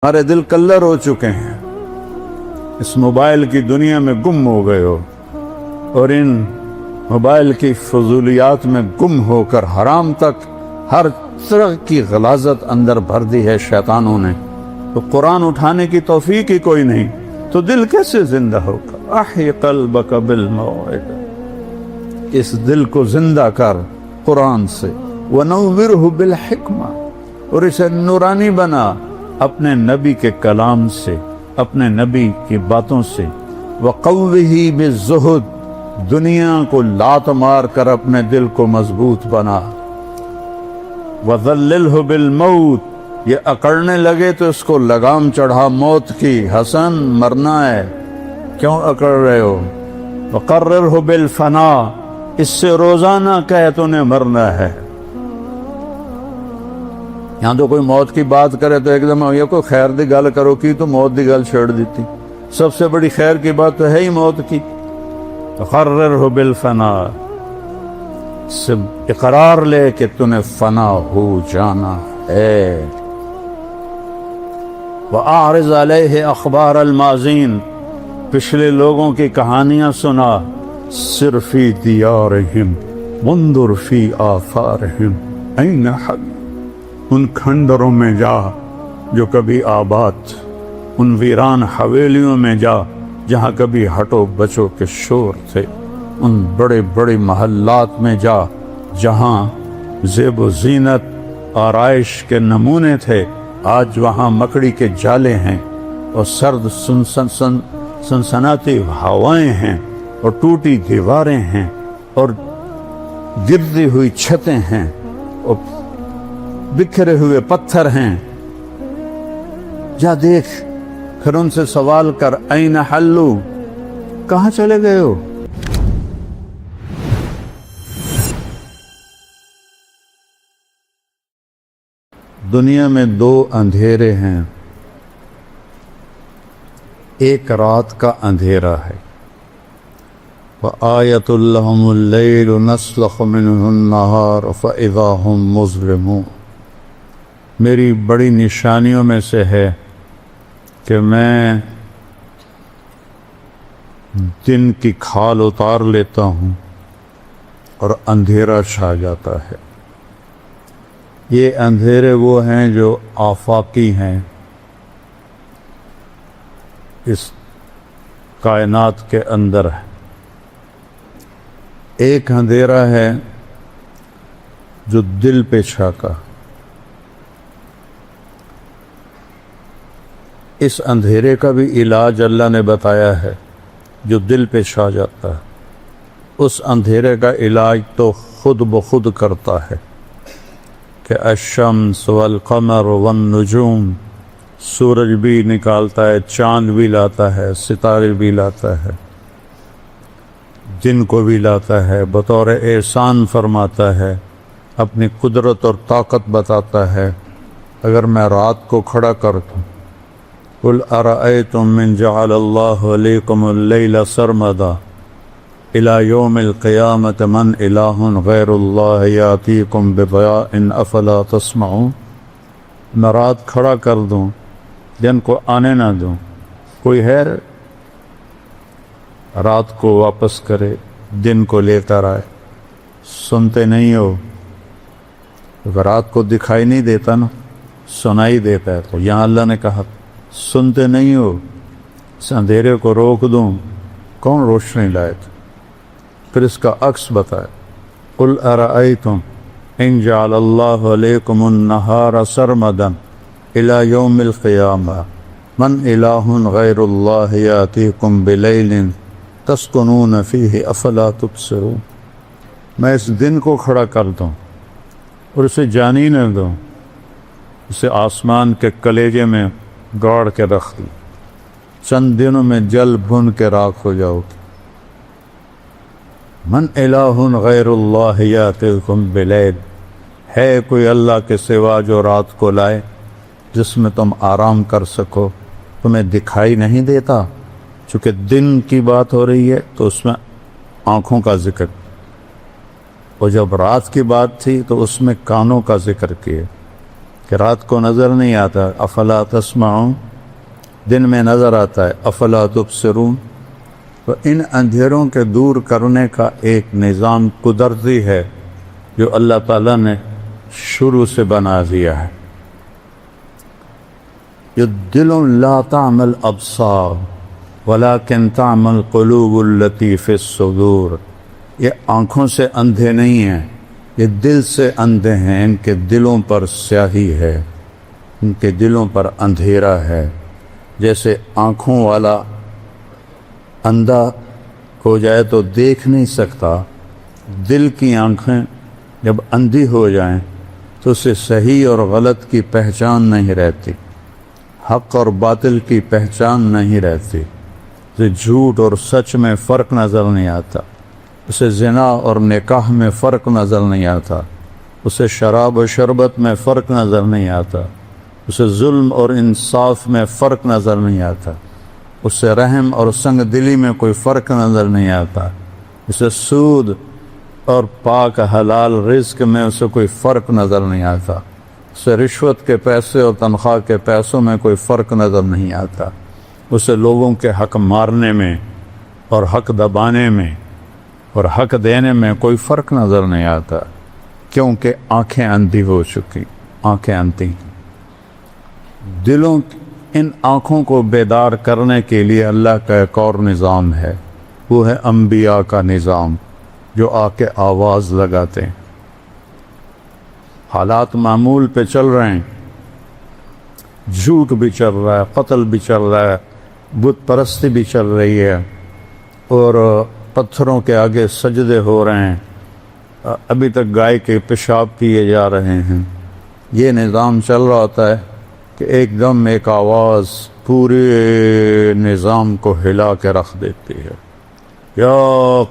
ہمارے دل کلر ہو چکے ہیں، اس موبائل کی دنیا میں گم ہو گئے ہو، اور ان موبائل کی فضولیات میں گم ہو کر حرام تک ہر طرح کی غلاظت اندر بھر دی ہے شیطانوں نے۔ تو قرآن اٹھانے کی توفیق ہی کوئی نہیں، تو دل کیسے زندہ ہوگا؟ احی قلبک بالموعظہ، اس دل کو زندہ کر قرآن سے، ونورہ بالحکمہ، اور اسے نورانی بنا اپنے نبی کے کلام سے، اپنے نبی کی باتوں سے، وقوہ بالزہد، دنیا کو لات مار کر اپنے دل کو مضبوط بنا، وذللہ بالموت، یہ اکڑنے لگے تو اس کو لگام چڑھا موت کی، حسن مرنا ہے کیوں اکڑ رہے ہو؟ وقررہ بالفنا، اس سے روزانہ کہے تو نے مرنا ہے۔ یہاں تو کوئی موت کی بات کرے تو ایک دم یہ کوئی خیر دی گل کرو کی تو موت دی گل چھیڑ دیتی، سب سے بڑی خیر کی بات تو ہے ہی موت کی۔ وقررہ بالفنا، سے اقرار لے کہ تو نے فنا ہو جانا ہے۔ وَأَعْرِضْ عَلَيْهِ أَخْبَارَ الْمَاضِينَ، پچھلے لوگوں کی کہانیاں سنا، سِرْ فِي دِيَارِهِمْ وَانْظُرْ فِي آثَارِهِمْ أَيْنَ حَلُّوا، ان کھنڈروں میں جا جو کبھی آباد، ان ویران حویلیوں میں جا جہاں کبھی ہٹو بچو کے شور تھے، ان بڑے بڑے محلات میں جا جہاں زیب و زینت آرائش کے نمونے تھے، آج وہاں مکڑی کے جالے ہیں اور سرد سنسناتی ہوائیں ہیں اور ٹوٹی دیواریں ہیں اور گرتی ہوئی چھتیں ہیں اور بکھرے ہوئے پتھر ہیں۔ جا دیکھ، پھر ان سے سوال کر، این حلو، کہاں چلے گئے ہو؟ دنیا میں دو اندھیرے ہیں، ایک رات کا اندھیرا ہے، وآیۃ لہم اللیل نسلخ منہ النہار فاذا ہم مظلمون، میری بڑی نشانیوں میں سے ہے کہ میں دن کی کھال اتار لیتا ہوں اور اندھیرا چھا جاتا ہے۔ یہ اندھیرے وہ ہیں جو آفاقی ہیں، اس کائنات کے اندر ہے۔ ایک اندھیرا ہے جو دل پہ چھاکا، اس اندھیرے کا بھی علاج اللہ نے بتایا ہے، جو دل پہ چھا جاتا ہے اس اندھیرے کا علاج تو خود بخود کرتا ہے کہ الشمس والقمر والنجوم، سورج بھی نکالتا ہے، چاند بھی لاتا ہے، ستارے بھی لاتا ہے، دن کو بھی لاتا ہے، بطور احسان فرماتا ہے، اپنی قدرت اور طاقت بتاتا ہے۔ اگر میں رات کو کھڑا کر دوں، قل ارأیتم من جعل اللہ علیکم اللیل سرمدا الی یوم القیامت من الہ غیر اللہ یاتیکم بضیاء افلا تسمعون، میں رات کھڑا کر دوں، دن کو آنے نہ دوں، کوئی ہے رات کو واپس کرے، دن کو لے کر آئے؟ سنتے نہیں ہو؟ اگر رات کو دکھائی نہیں دیتا نا، سنائی دیتا ہے، تو یہاں اللہ نے کہا سنتے نہیں ہو، اس اندھیرے کو روک دوں، کون روشنی لائے تھے؟ پھر اس کا عکس بتائے، قل ارأیتم ان جعل اللہ علیکم النہار سرمدا الی یوم القیامہ من الہ غیر اللہ یاتیکم بلیل تسکنون فیہ افلا تبصرون، میں اس دن کو کھڑا کر دوں اور اسے جانی نہ دوں، اسے آسمان کے کلیجے میں گاڑ کے رکھ دوں، چند دنوں میں جل بھن کے راکھ ہو جاؤ گی۔ من الہ غیر اللہ یاتیکم بلیل، ہے کوئی اللہ کے سوا جو رات کو لائے جس میں تم آرام کر سکو؟ تمہیں دکھائی نہیں دیتا؟ چونکہ دن کی بات ہو رہی ہے تو اس میں آنکھوں کا ذکر، اور جب رات کی بات تھی تو اس میں کانوں کا ذکر کیے کہ رات کو نظر نہیں آتا افلا تسمعون، دن میں نظر آتا ہے افلا تبصرون۔ تو ان اندھیروں کے دور کرنے کا ایک نظام قدرتی ہے جو اللہ تعالیٰ نے شروع سے بنا دیا ہے۔ یہ دلوں لا تعمل ابصار ولکن تعمل قلوب التی فی الصدور، یہ آنکھوں سے اندھے نہیں ہیں، یہ دل سے اندھے ہیں، ان کے دلوں پر سیاہی ہے، ان کے دلوں پر اندھیرا ہے۔ جیسے آنکھوں والا اندھا ہو جائے تو دیکھ نہیں سکتا، دل کی آنکھیں جب اندھی ہو جائیں تو اسے صحیح اور غلط کی پہچان نہیں رہتی، حق اور باطل کی پہچان نہیں رہتی، اسے جھوٹ اور سچ میں فرق نظر نہیں آتا، اسے زنا اور نکاح میں فرق نظر نہیں آتا، اسے شراب و شربت میں فرق نظر نہیں آتا، اسے ظلم اور انصاف میں فرق نظر نہیں آتا، اسے رحم اور سنگ دلی میں کوئی فرق نظر نہیں آتا، اسے سود اور پاک حلال رزق میں اسے کوئی فرق نظر نہیں آتا، اسے رشوت کے پیسے اور تنخواہ کے پیسوں میں کوئی فرق نظر نہیں آتا، اسے لوگوں کے حق مارنے میں اور حق دبانے میں اور حق دینے میں کوئی فرق نظر نہیں آتا، کیونکہ آنکھیں اندھی ہو چکی، آنکھیں اندھی۔ دلوں ان آنکھوں کو بیدار کرنے کے لیے اللہ کا ایک اور نظام ہے، وہ ہے انبیاء کا نظام جو آ کے آواز لگاتے ہیں۔ حالات معمول پہ چل رہے ہیں، جھوٹ بھی چل رہا ہے، قتل بھی چل رہا ہے، بت پرستی بھی چل رہی ہے، اور پتھروں کے آگے سجدے ہو رہے ہیں، ابھی تک گائے کے پیشاب کیے جا رہے ہیں۔ یہ نظام چل رہا ہوتا ہے کہ ایک دم ایک آواز پورے نظام کو ہلا کے رکھ دیتی ہے، یا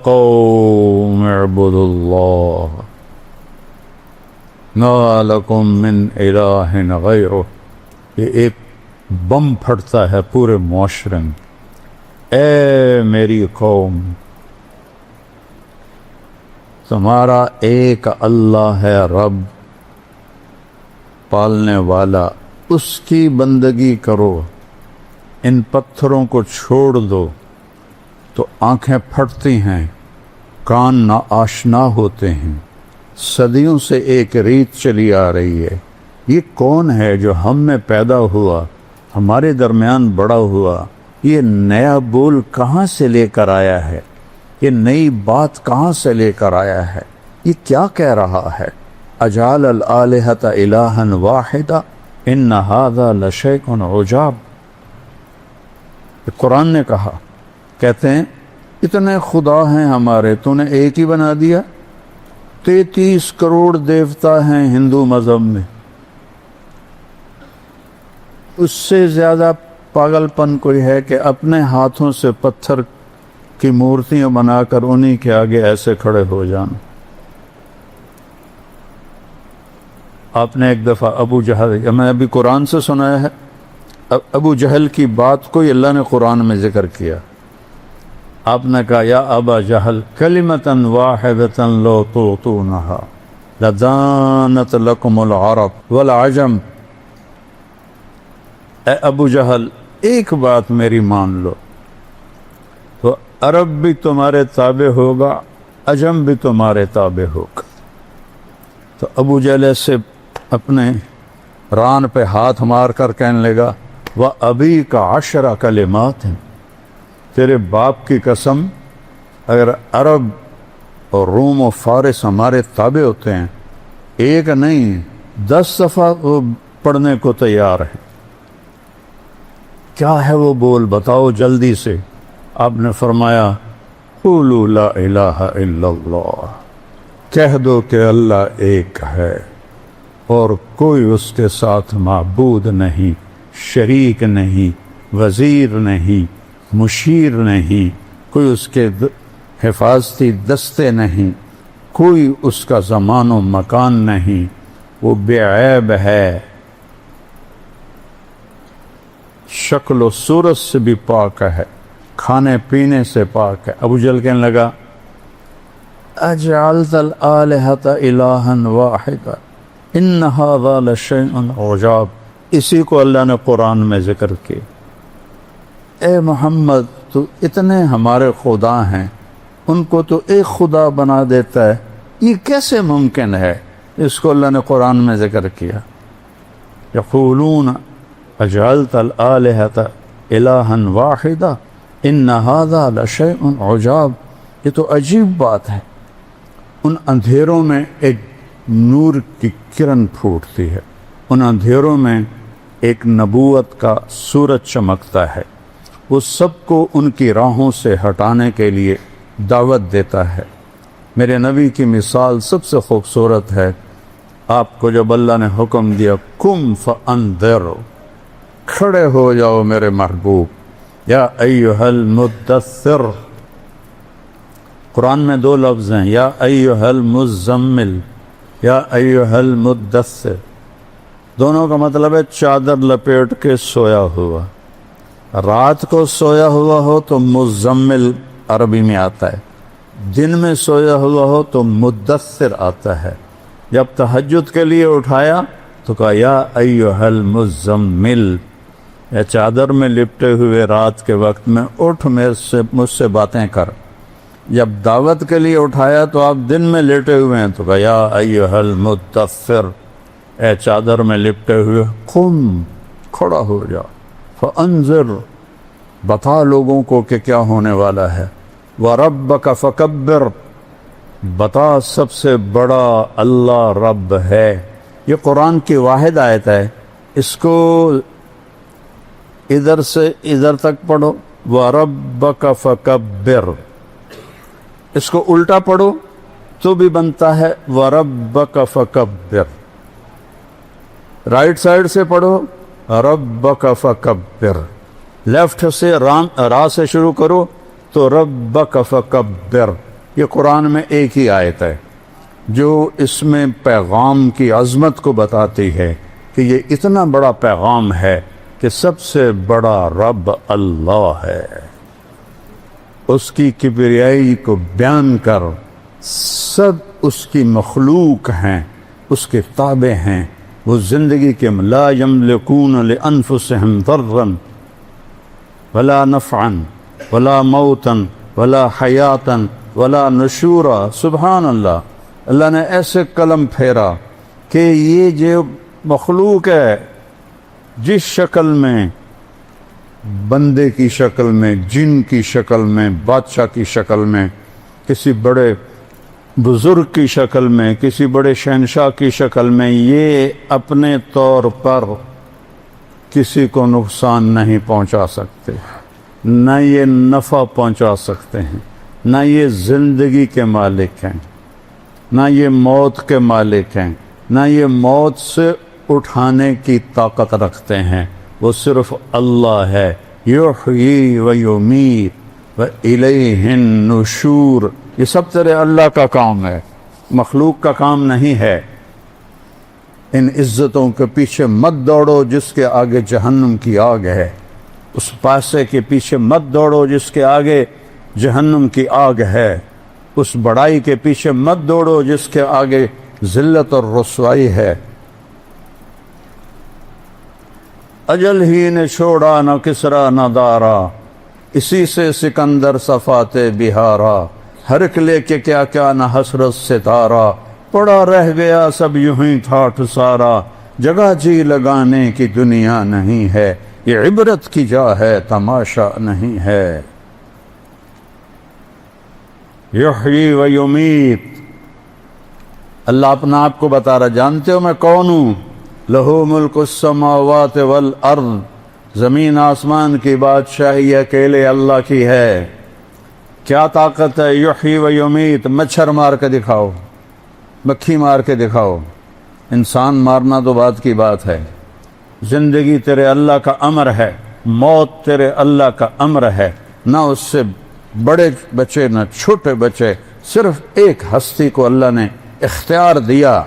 قوم اعبدوا اللہ ما لکم من الہ غیرہ۔ یہ ایک بم پھٹتا ہے پورے معاشرے میں، اے میری قوم، تمہارا ایک اللہ ہے رب پالنے والا، اس کی بندگی کرو، ان پتھروں کو چھوڑ دو۔ تو آنکھیں پھٹتی ہیں، کان ناآشنا ہوتے ہیں، صدیوں سے ایک ریت چلی آ رہی ہے، یہ کون ہے جو ہم میں پیدا ہوا، ہمارے درمیان بڑا ہوا، یہ نیا بول کہاں سے لے کر آیا ہے، یہ نئی بات کہاں سے لے کر آیا ہے، یہ کیا کہہ رہا ہے، اجعل الآلہۃ الہا واحدا ان ھذا لشیء عجاب۔ قرآن نے کہا، کہتے ہیں اتنے خدا ہیں ہمارے، تو نے ایک ہی بنا دیا۔ 33 کروڑ دیوتا ہیں ہندو مذہب میں، اس سے زیادہ پاگل پن کوئی ہے کہ اپنے ہاتھوں سے پتھر کی مورتیاں بنا کر انہی کے آگے ایسے کھڑے ہو جانا۔ آپ نے ایک دفعہ ابو جہل، میں ابھی قرآن سے سنایا ہے، ابو جہل کی بات کو اللہ نے قرآن میں ذکر کیا۔ آپ نے کہا، یا ابا جہل کلمۃ واحدۃ لو تعطونها لدانت لکم العرب والعجم۔ اے ابو جہل، ایک بات میری مان لو تو عرب بھی تمہارے تابع ہوگا، عجم بھی تمہارے تابع ہوگا۔ تو ابو جہل سے اپنے ران پہ ہاتھ مار کر کہنے لگا، وَأَبِيكَ 10 کلمات ہیں، تیرے باپ کی قسم، اگر عرب اور روم و فارس ہمارے تابع ہوتے ہیں، ایک نہیں 10 دفعہ وہ پڑھنے کو تیار ہے۔ کیا ہے وہ بول، بتاؤ جلدی سے۔ آپ نے فرمایا، قولوا لا الہ الا اللہ، کہہ دو کہ اللہ ایک ہے اور کوئی اس کے ساتھ معبود نہیں، شریک نہیں، وزیر نہیں، مشیر نہیں، کوئی اس کے حفاظتی دستے نہیں، کوئی اس کا زمان و مکان نہیں، وہ بے عیب ہے، شکل و صورت سے بھی پاک ہے، کھانے پینے سے پاک ہے۔ ابو جہل کہنے لگا، اجعلت الآلہۃ الہا واحدا ان ھذا لشیء عجاب، اسی کو اللہ نے قرآن میں ذکر کیا۔ اے محمد تو اتنے ہمارے خدا ہیں، ان کو تو ایک خدا بنا دیتا ہے، یہ کیسے ممکن ہے؟ اس کو اللہ نے قرآن میں ذکر کیا۔ یقولون اجعلت الآلہۃ الہا واحدا ان ھذا لشیء عجاب، یہ تو عجیب بات ہے۔ ان اندھیروں میں ایک نور کی کرن پھوٹتی ہے، ان اندھیروں میں ایک نبوت کا سورج چمکتا ہے، وہ سب کو ان کی راہوں سے ہٹانے کے لیے دعوت دیتا ہے۔ میرے نبی کی مثال سب سے خوبصورت ہے۔ آپ کو جب اللہ نے حکم دیا قم فانذر، کھڑے ہو جاؤ میرے محبوب، یا ایھا المدثر، قرآن میں دو لفظ ہیں، یا ایھا المزمل، یا ایھا المدثر، دونوں کا مطلب ہے چادر لپیٹ کے سویا ہوا۔ رات کو سویا ہوا ہو تو مزمل عربی میں آتا ہے، دن میں سویا ہوا ہو تو مدثر آتا ہے۔ جب تہجد کے لیے اٹھایا تو کہا یا ایھا المزمل، یا چادر میں لپٹے ہوئے رات کے وقت میں اٹھ مجھ سے باتیں کر۔ جب دعوت کے لیے اٹھایا تو آپ دن میں لیٹے ہوئے ہیں تو کہا یا ایھا المدثر، اے چادر میں لپٹے ہوئے قم، کھڑا ہو جا، فانذر، بتا لوگوں کو کہ کیا ہونے والا ہے، وربک فکبر، بتا سب سے بڑا اللہ رب ہے۔ یہ قرآن کی واحد آیت ہے، اس کو ادھر سے ادھر تک پڑھو، وربک فکبر، اس کو الٹا پڑھو تو بھی بنتا ہے وربک فکبر، رائٹ سائڈ سے پڑھو ربک فکبر، لیفٹ سے را سے شروع کرو تو ربک فکبر۔ یہ قرآن میں ایک ہی آیت ہے جو اس میں پیغام کی عظمت کو بتاتی ہے کہ یہ اتنا بڑا پیغام ہے کہ سب سے بڑا رب اللہ ہے۔ اس کی کبریائی کو بیان کر، سب اس کی مخلوق ہیں، اس کے تابع ہیں، وہ زندگی کے لا یملکون لانفسہم ضرا ولا نفعا ولا موتا ولا حیاتا ولا نشورا۔ سبحان اللہ، اللہ نے ایسے قلم پھیرا کہ یہ جو مخلوق ہے، جس شکل میں، بندے کی شکل میں، جن کی شکل میں، بادشاہ کی شکل میں، کسی بڑے بزرگ کی شکل میں، کسی بڑے شہنشاہ کی شکل میں، یہ اپنے طور پر کسی کو نقصان نہیں پہنچا سکتے، نہ یہ نفع پہنچا سکتے ہیں، نہ یہ زندگی کے مالک ہیں، نہ یہ موت کے مالک ہیں، نہ یہ موت سے اٹھانے کی طاقت رکھتے ہیں، وہ صرف اللہ ہے۔ یحیی و یمیت و الیہ النشور، یہ سب تیرے اللہ کا کام ہے، مخلوق کا کام نہیں ہے۔ ان عزتوں کے پیچھے مت دوڑو جس کے آگے جہنم کی آگ ہے، اس پیسے کے پیچھے مت دوڑو جس کے آگے جہنم کی آگ ہے، اس بڑائی کے پیچھے مت دوڑو جس کے آگے ذلت اور رسوائی ہے۔ اجل ہی نے چھوڑا نہ کسرا نہ دارا، اسی سے سکندر صفات بہارا، ہر ایک لے کے کیا کیا نہ حسرت ستارہ، پڑا رہ گیا سب یوں ہی ٹھاٹھ سارا، جگہ جی لگانے کی دنیا نہیں ہے، یہ عبرت کی جا ہے تماشا نہیں ہے۔ یحیی و یمیت، اللہ اپنا آپ کو بتا رہا، جانتے ہو میں کون ہوں؟ لہو ملک السماوات والارض، زمین آسمان کی بادشاہی اکیلے اللہ کی ہے۔ کیا طاقت ہے؟ یحیی و یمیت، مچھر مار کے دکھاؤ، مکھی مار کے دکھاؤ، انسان مارنا تو بات کی بات ہے۔ زندگی تیرے اللہ کا امر ہے، موت تیرے اللہ کا امر ہے، نہ اس سے بڑے بچے نہ چھوٹے بچے، صرف ایک ہستی کو اللہ نے اختیار دیا،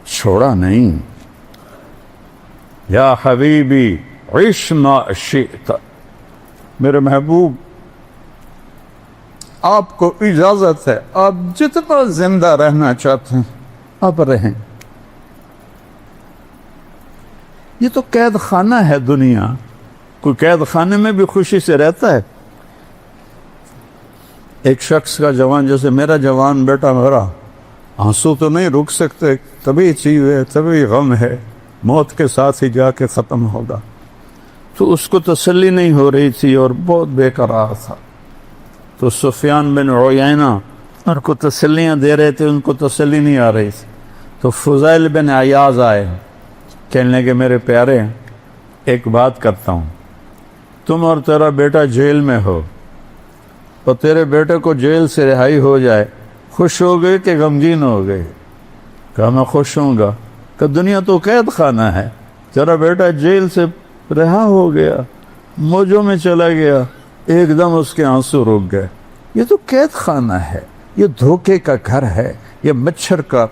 چھوڑا نہیں۔ یا حبیبی عش ما شئت، میرے محبوب آپ کو اجازت ہے، آپ جتنا زندہ رہنا چاہتے ہیں آپ رہیں، یہ تو قید خانہ ہے دنیا. کوئی قید خانے میں بھی خوشی سے رہتا ہے؟ ایک شخص کا جوان، جیسے میرا جوان بیٹا مرا، آنسو تو نہیں رک سکتے، طبی چیز ہے، طبی غم ہے، موت کے ساتھ ہی جا کے ختم ہوگا. تو اس کو تسلی نہیں ہو رہی تھی اور بہت بے قرار تھا. تو سفیان بن عیینہ ان کو تسلیاں دے رہے تھے، ان کو تسلی نہیں آ رہی تھی. تو فضیل بن عیاض آئے، کہنے لگے میرے پیارے ایک بات کرتا ہوں، تم اور تیرا بیٹا جیل میں ہو اور تیرے بیٹے کو جیل سے رہائی ہو جائے، خوش ہو گئے کہ غمگین ہو گئے؟ کہا میں خوش ہوں گا. کہ دنیا تو قید خانہ ہے، تیرا بیٹا جیل سے رہا ہو گیا، موجوں میں چلا گیا، ایک دم اس کے آنسو رک گئے. یہ تو قید خانہ ہے، یہ دھوکے کا گھر ہے، یہ مچھر کا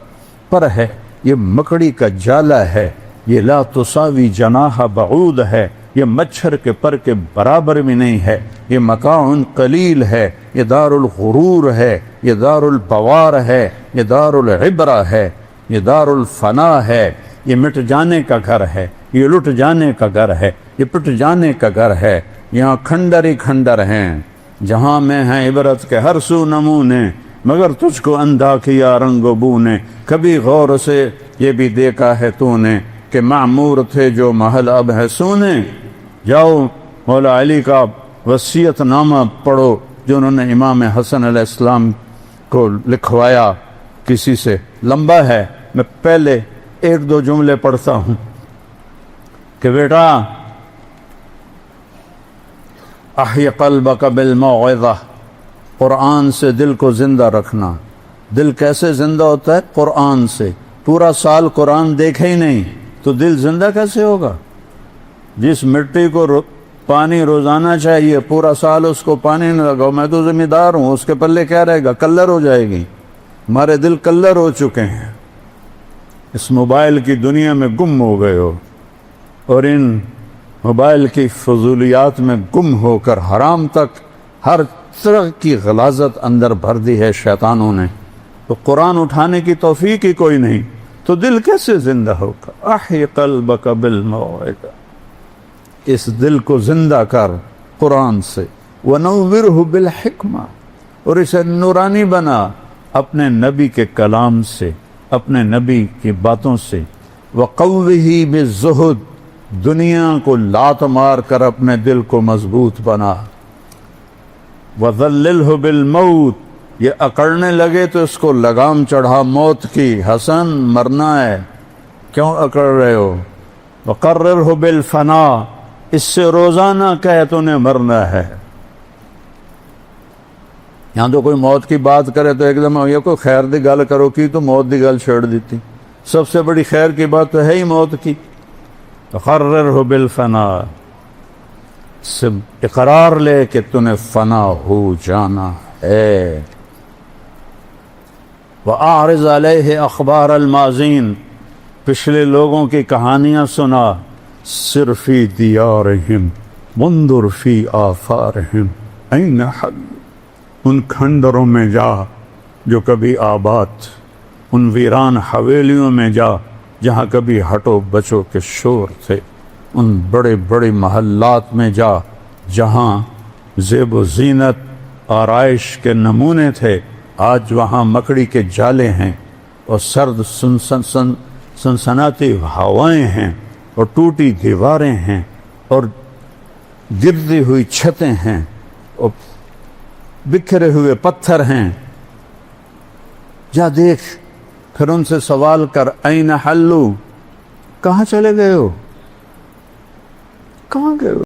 پر ہے، یہ مکڑی کا جالا ہے، یہ لا تساوی جناح بعود ہے، یہ مچھر کے پر کے برابر بھی نہیں ہے، یہ مکان قلیل ہے، یہ دار الغرور ہے، یہ دار البوار ہے، یہ دار العبرہ ہے، یہ دار الفنا ہے، یہ مٹ جانے کا گھر ہے، یہ لٹ جانے کا گھر ہے، یہ پٹ جانے کا گھر ہے. یہاں کھنڈر ہی کھنڈر ہیں، جہاں میں ہیں عبرت کے ہر سو نمونے، مگر تجھ کو اندھا کیا رنگ و بو نے. کبھی غور سے یہ بھی دیکھا ہے تو نے کہ معمور تھے جو محل اب ہے سونے. جاؤ مولا علی کا وصیت نامہ پڑھو جو انہوں نے امام حسن علیہ السلام کو لکھوایا کسی سے، لمبا ہے، میں پہلے ایک دو جملے پڑھتا ہوں کہ بیٹا احی قلبک بالموعظہ، قرآن سے دل کو زندہ رکھنا. دل کیسے زندہ ہوتا ہے؟ قرآن سے. پورا سال قرآن دیکھے ہی نہیں تو دل زندہ کیسے ہوگا؟ جس مٹی کو پانی روزانہ چاہیے، پورا سال اس کو پانی نہ لگاؤ، میں تو ذمہ دار ہوں، اس کے پلے کیا رہے گا؟ کلر ہو جائے گی. ہمارے دل کلر ہو چکے ہیں، اس موبائل کی دنیا میں گم ہو گئے ہو، اور ان موبائل کی فضولیات میں گم ہو کر حرام تک ہر طرح کی غلاظت اندر بھر دی ہے شیطانوں نے. تو قرآن اٹھانے کی توفیق ہی کوئی نہیں، تو دل کیسے زندہ ہوگا؟ احی قلبک بالموعظہ، اس دل کو زندہ کر قرآن سے. ونورہ بالحکمہ، اور اسے نورانی بنا اپنے نبی کے کلام سے، اپنے نبی کی باتوں سے. وقوہ بالزہد، دنیا کو لات مار کر اپنے دل کو مضبوط بنا. وذللہ بالموت، یہ اکڑنے لگے تو اس کو لگام چڑھا موت کی. حسن مرنا ہے، کیوں اکڑ رہے ہو؟ وقررہ بالفنا، اس سے روزانہ کہے تو نے مرنا ہے. یہاں تو کوئی موت کی بات کرے تو ایک دم یہ کوئی خیر دی گل کرو کی تو موت دی گل چھیڑ دیتی. سب سے بڑی خیر کی بات تو ہے ہی موت کی. وقررہ بالفنا، سے اقرار لے کہ تو نے فنا ہو جانا ہے. وَأَعْرِضْ عَلَيْهِ أَخْبَارَ الْمَاضِينَ، پچھلے لوگوں کی کہانیاں سنا. سِرْ فِي دِيَارِهِمْ وَانْظُرْ فِي آثَارِهِمْ أَيْنَ حَلُّوا، ان کھنڈروں میں جا جو کبھی آباد، ان ویران حویلیوں میں جا جہاں کبھی ہٹو بچو کے شور تھے. ان بڑے بڑے محلات میں جا جہاں زیب و زینت آرائش کے نمونے تھے، آج وہاں مکڑی کے جالے ہیں اور سرد سنسناتی ہوائیں ہیں اور ٹوٹی دیواریں ہیں اور گرتی ہوئی چھتیں ہیں اور بکھرے ہوئے پتھر ہیں. جا دیکھ، پھر ان سے سوال کر این حلو، کہاں چلے گئے ہو؟ کہاں گئے ہو؟